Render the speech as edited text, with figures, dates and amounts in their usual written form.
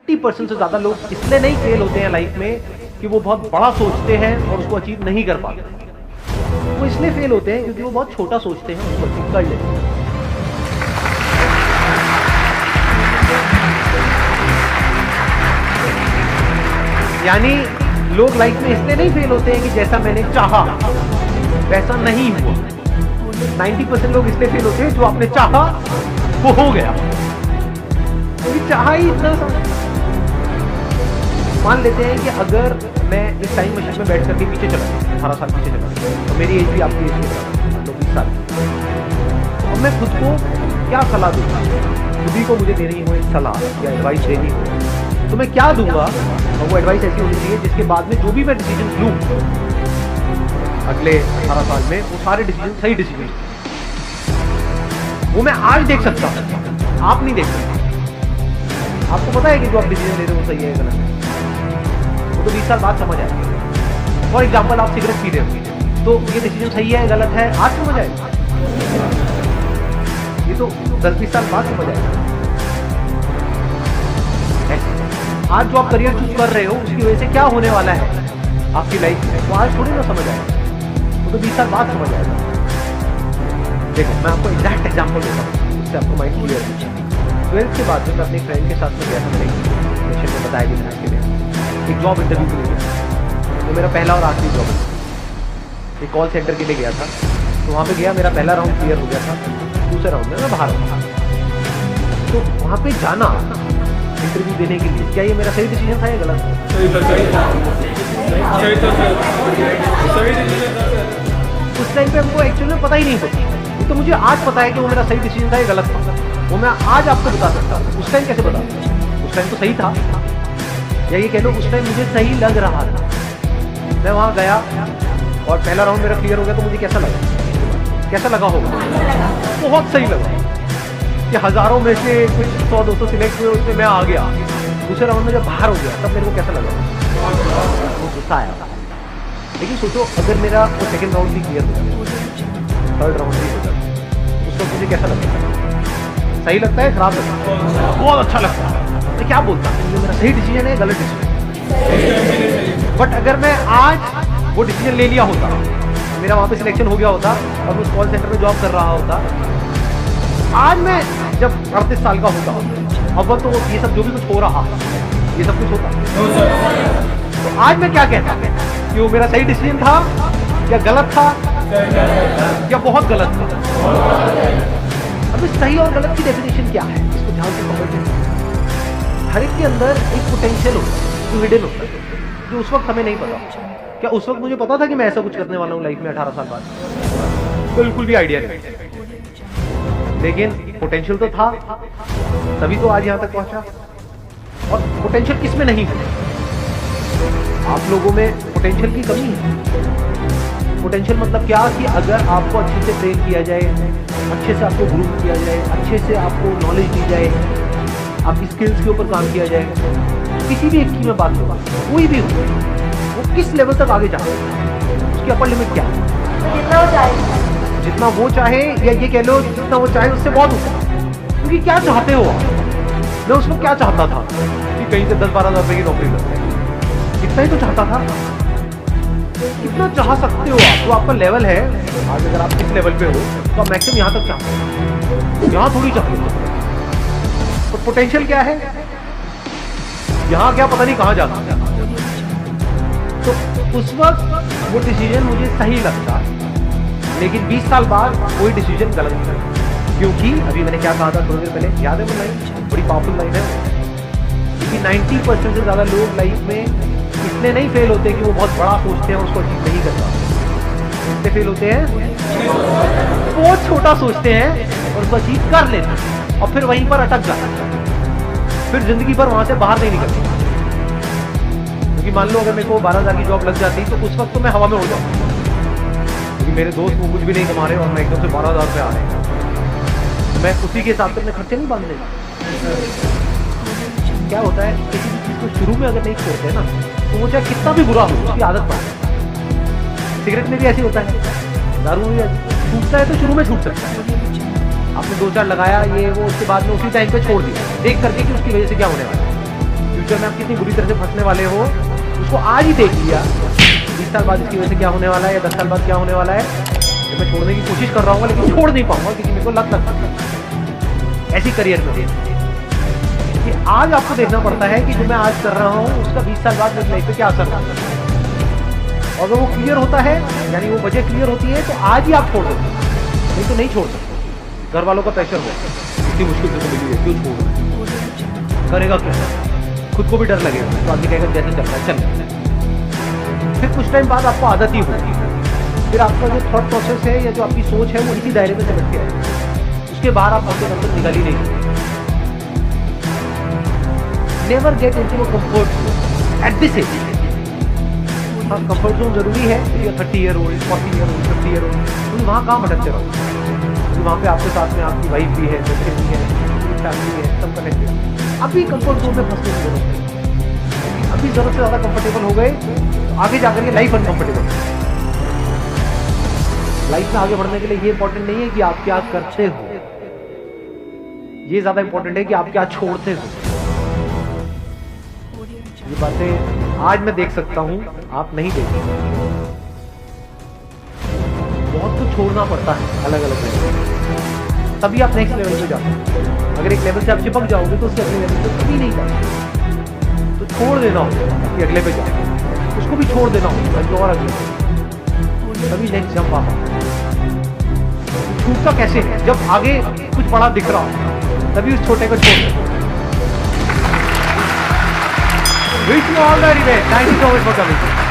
90% से ज्यादा लोग इसलिए नहीं फेल होते हैं लाइफ में कि वो बहुत बड़ा सोचते हैं और उसको अचीव नहीं कर पाते। वो इसलिए फेल होते हैं क्योंकि वो बहुत छोटा सोचते हैं, उसको अचीव कर लेते हैं। यानी लोग लाइफ में इसलिए नहीं फेल होते हैं कि जैसा मैंने चाहा वैसा नहीं हुआ। 90% लोग इसलिए फेल होते हैं जो आपने चाहा वो हो गया, क्योंकि चाहा ही इतना। मान लेते हैं कि अगर मैं इस टाइम मशीन में बैठ करके पीछे चला 18 साल पीछे चला, तो मेरी एज भी आपकी एज के बराबर 20 साल। अब मैं खुद को क्या सलाह दूंगा, खुद ही को मुझे देनी हो एक सलाह या एडवाइस देनी हो, तो मैं क्या दूंगा? और वो एडवाइस ऐसी होनी चाहिए जिसके बाद में जो भी मैं डिसीजन लूँ अगले 18 साल में, वो सारे डिसीजन सही डिसीजन, वो मैं आज देख सकता हूँ, आप नहीं देख सकते। आपको पता है कि जो आप डिसीजन ले रहे हो वो सही है गलत है, वो तो 20 साल बाद समझ आएगा। फॉर एग्जाम्पल आप सिगरेट पी रहे हो, तो ये डिसीजन सही है गलत है आज समझ आएगा, ये तो 10-20 साल बाद समझ आएगा। आज जो आप करियर चूज कर रहे हो उसकी वजह से क्या होने वाला है आपकी लाइफ में, वो आज थोड़ी ना समझ आएगा, वो तो 20 साल बाद समझ आएगा। देखो मैं आपको एग्जैक्ट एग्जांपल देता हूँ, उससे आपको माइंड क्लियर हो जाए। 12th के बाद में मैं अपने फ्रेंड के साथ में गया था, मेरे नेशन में बताया गया था के लिए एक जॉब इंटरव्यू के लिए गया। तो मेरा पहला और आखिरी जॉब एक कॉल सेंटर के लिए गया था। तो वहाँ पे गया, मेरा पहला राउंड क्लियर हो गया था, दूसरे राउंड में मैं बाहर था। तो वहाँ पे जाना इंटरव्यू देने के लिए, क्या ये मेरा सही डिसीजन था या गलत? उस टाइम पे हमको एक्चुअली में पता ही नहीं होता, तो मुझे आज पता है कि वो मेरा सही डिसीजन था या गलत था, वो मैं आज आपको बता सकता हूँ। उस टाइम कैसे बता? उस टाइम तो सही था, या ये कह लो उस टाइम मुझे सही लग रहा था। मैं वहाँ गया और पहला राउंड मेरा क्लियर हो गया, तो मुझे कैसा लगा? कैसा लगा होगा? बहुत सही लगा कि हजारों में से कुछ 100-200 सिलेक्ट हुए, उसमें मैं आ गया। दूसरे राउंड में जब बाहर हो गया तब मेरे को कैसा लगा? वो गुस्सा आया। लेकिन सोचो अगर मेरा वो सेकंड राउंड भी क्लियर हो जाता, थर्ड राउंड भी हो जाता, उस वक्त मुझे कैसा लगता? सही लगता है, खराब लगता है? बहुत अच्छा लगता है। मैं क्या बोलता हूँ, ये मेरा सही डिसीजन है गलत डिसीजन? बट अगर मैं आज वो डिसीजन ले लिया होता, मेरा वहाँ पे सिलेक्शन हो गया होता और मैं उस कॉल सेंटर में जॉब कर रहा होता, आज मैं जब 38 साल का होता, अब तो ये सब जो भी कुछ हो रहा, ये सब कुछ होता, तो आज मैं क्या कहता कि वो मेरा सही डिसीजन था या गलत था या बहुत गलत था? अब इस सही और गलत की डेफिनेशन क्या है, इसको ध्यान से समझिए। हर एक के अंदर एक पोटेंशियल होता है जो हिडन होता है, जो उस वक्त हमें नहीं पता। क्या उस वक्त मुझे पता था कि मैं ऐसा कुछ करने वाला हूँ लाइफ में 18 साल बाद? बिल्कुल भी आइडिया नहीं, लेकिन पोटेंशियल तो था, तभी तो आज यहाँ तक पहुंचा। और पोटेंशियल किस में नहीं है? आप लोगों में पोटेंशियल की कमी है। पोटेंशियल मतलब क्या कि अगर आपको अच्छे से ट्रेन किया जाए, अच्छे से आपको ग्रूम किया जाए, अच्छे से आपको नॉलेज दी जाए, आपकी स्किल्स के ऊपर काम किया जाए, किसी भी एक की मैं बात करूँ, कोई भी हो, वो किस लेवल तक आगे जा सकता है, उसकी अपर लिमिट क्या है? जितना वो चाहे, जितना वो चाहे, या ये कह लो जितना वो चाहे उससे बहुत ऊपर। क्योंकि क्या चाहते हो आप? मैं उसमें क्या चाहता था कि कहीं से 10-12 हज़ार रुपए की नौकरी लग जाए, इतना ही तो चाहता था। कितना चाह सकते हो आप? तो आपका लेवल है आज, अगर आप इस लेवल पे हो तो आप मैक्सिमम यहाँ तक चाहते हो, यहाँ थोड़ी चाहते हो। तो पोटेंशियल क्या है? यहाँ क्या पता नहीं कहाँ जाता। तो उस वक्त वो डिसीजन मुझे सही लगता, लेकिन 20 साल बाद कोई डिसीजन गलत नहीं, क्योंकि अभी मैंने क्या कहा था थोड़ी देर पहले, याद है वो लाइन? बड़ी पावरफुल लाइन है, क्योंकि 90% से ज़्यादा लोग लाइफ में इसलिए नहीं फेल होते कि वो बहुत बड़ा सोचते हैं, उसको अचीव नहीं कर पाते। इसलिए फेल होते हैं बहुत छोटा सोचते हैं और उसको अचीव कर लेते हैं, और फिर वहीं पर अटक जाते हैं, फिर जिंदगी भर वहाँ से बाहर नहीं निकलते। क्योंकि मान लो अगर मेरे को 12,000 की जॉब लग जाती तो उस वक्त तो मैं हवा में उड़ जाऊँ, क्योंकि मेरे दोस्त वो कुछ भी नहीं कमा रहे और मैं एकदम से 12,000 रुपये आ रहे हैं, तो मैं उसी के हिसाब से अपने खर्चे नहीं बांध लेगा। क्या होता है, किसी भी चीज़ को शुरू में अगर नहीं छोड़ते ना, तो वो चाहे कितना भी बुरा हो उसकी आदत पड़ जाए। सिगरेट में भी ऐसे होता है, दारू में छूटता है तो शुरू में छूट सकता है, आपने 2-4 लगाया ये वो, उसके बाद में उसी टाइम पे छोड़ दिया, देख करके कि उसकी वजह से क्या होने वाला है, फ्यूचर में आप कितनी बुरी तरह से फंसने वाले हो उसको आज ही देख लिया। 20 साल बाद इसकी वजह से क्या होने वाला है या 10 साल बाद क्या होने वाला है, तो मैं छोड़ने की कोशिश कर रहा हूँ लेकिन छोड़ नहीं पाऊंगा क्योंकि मेरे को लत लग ऐसी करियर में कि आज आपको देखना पड़ता है कि जो मैं आज कर रहा हूँ उसका 20 साल बाद मेरी लाइफ पे क्या असर होता है। और अगर वो क्लियर होता है यानी वो वजह क्लियर होती है तो आज ही आप छोड़ दो, नहीं तो नहीं छोड़ सकते। घर वालों का प्रेशर हो इतनी मुश्किल से मिली है, क्यों छोड़ करेगा क्या, खुद को भी डर लगेगा तो आदमी कहेगा जैसे चलता है चल। फिर कुछ टाइम बाद आपको आदत ही होगी, फिर आपका जो थॉट प्रोसेस है या जो आपकी सोच है वो इसी दायरे में सिमट के आएगी, उसके बाहर आप अपने अंदर निकाल ही नहीं सकते। Never get into a comfort zone at this age. हाँ, कंफर्ट जोन जरूरी है, 30 year old, 40 year old, 50 year old, तो वहाँ कहाँ भटकते रहो, वहाँ पे आपके साथ में आपकी वाइफ भी है, बच्चे भी है, फैमिली है, सब कनेक्टेड। अभी कंफर्ट जोन में फंसने की जरूरत है, अभी जरूरत से ज्यादा कंफर्टेबल हो गए तो आगे जाकर के लाइफ अनकंफर्टेबल। लाइफ में आगे बढ़ने के लिए ये इंपॉर्टेंट नहीं है कि आप क्या करते हो, ये ज्यादा इंपॉर्टेंट है कि आप क्या छोड़ते हो। ये बातें आज मैं देख सकता हूं, आप नहीं देख सकते। बहुत कुछ छोड़ना पड़ता है अलग अलग लेवल, तभी आप नेक्स्ट लेवल पे जाते हैं। अगर एक लेवल से आप चिपक जाओगे तो उसके अगले लेवल पे कभी नहीं जाओगे। तो छोड़ देना होगा कि अगले पे जाओ, उसको भी छोड़ देना होगा जो और अगले, तभी नेक्स्ट जंप आप। छूटता कैसे है, जब आगे कुछ बड़ा दिख रहा हो तभी उस छोटे को छोड़ दो। Wish you all the very best. Thank you so much for coming.